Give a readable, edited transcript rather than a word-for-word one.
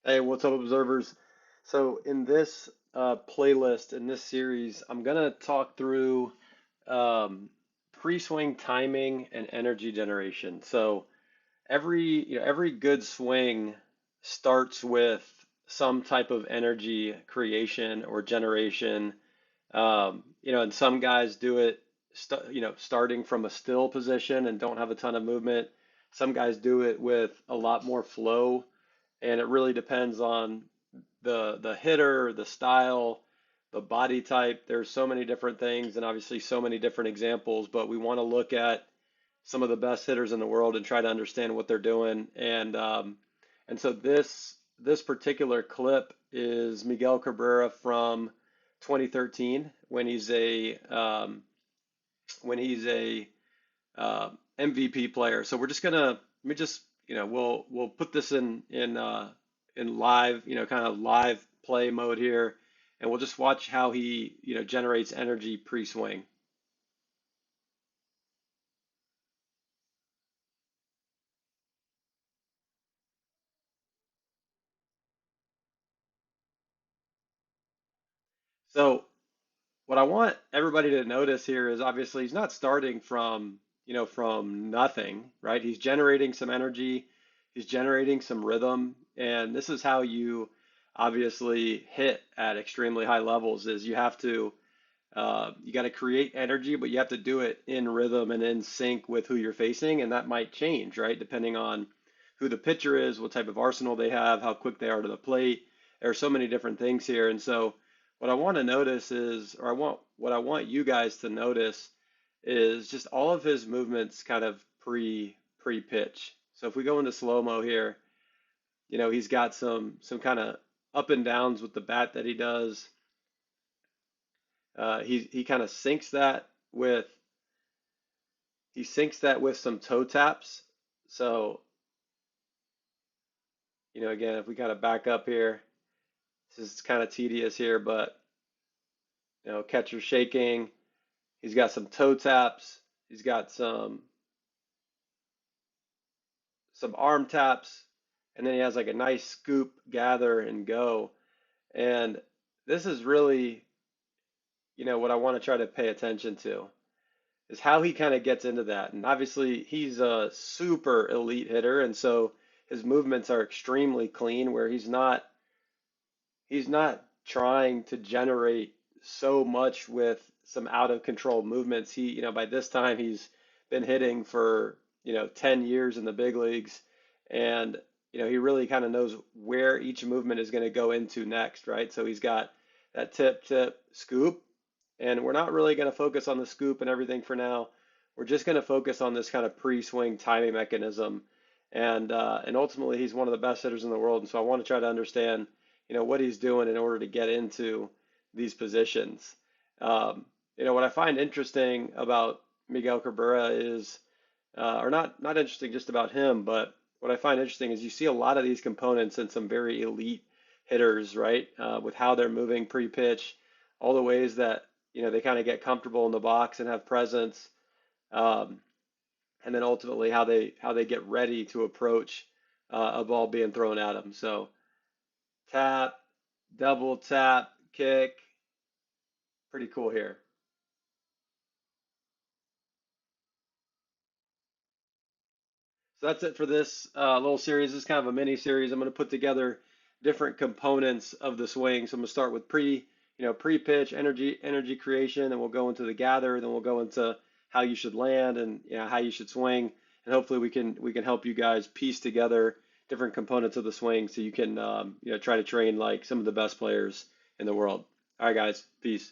Hey, what's up, observers? So, in this playlist, in this series, I'm gonna talk through um, pre-swing timing and energy generation. So, every good swing starts with some type of energy creation or generation. And some guys do it, starting from a still position and don't have a ton of movement. Some guys do it with a lot more flow, and it really depends on the hitter, the style, the body type. There's so many different things and obviously so many different examples, but we want to look at some of the best hitters in the world and try to understand what they're doing. And so this particular clip is Miguel Cabrera from 2013 when he's a MVP player. So we're just gonna let me just we'll put this in live, kind of live play mode here, and we'll just watch how he generates energy pre-swing. So what I want everybody to notice here is obviously he's not starting from nothing, right? He's generating some energy, he's generating some rhythm, and this is how you obviously hit at extremely high levels is you got to create energy, but you have to do it in rhythm and in sync with who you're facing, and that might change, right? Depending on who the pitcher is, what type of arsenal they have, how quick they are to the plate. There are so many different things here, and so what I want to notice is, or what I want you guys to notice is just all of his movements kind of pre pitch. So if we go into slow mo here, he's got some kind of up and downs with the bat that he does. He kind of syncs that with some toe taps. So, again, if we kind of back up here, this is kind of tedious here, but catcher shaking. He's got some toe taps. He's got some arm taps, and then he has like a nice scoop, gather, and go. And this is really, what I want to try to pay attention to is how he kind of gets into that. And obviously, he's a super elite hitter, and so his movements are extremely clean, where he's not trying to generate so much with some out of control movements. By this time he's been hitting for, 10 years in the big leagues, and he really kind of knows where each movement is going to go into next, right? So he's got that tip scoop, and we're not really going to focus on the scoop and everything for now. We're just going to focus on this kind of pre-swing timing mechanism, and ultimately he's one of the best hitters in the world. And so I want to try to understand, what he's doing in order to get into these positions. What I find interesting about Miguel Cabrera is, or not interesting just about him, but what I find interesting is you see a lot of these components in some very elite hitters, right? With how they're moving pre-pitch, all the ways that they kind of get comfortable in the box and have presence, um, and then ultimately how they get ready to approach a ball being thrown at them. So tap, double tap, kick, pretty cool here. So that's it for this little series. This is kind of a mini series. I'm going to put together different components of the swing. So I'm going to start with pre-pitch energy creation, and we'll go into the gather, then we'll go into how you should land and how you should swing, and hopefully we can help you guys piece together different components of the swing so you can try to train like some of the best players in the world. All right, guys, peace.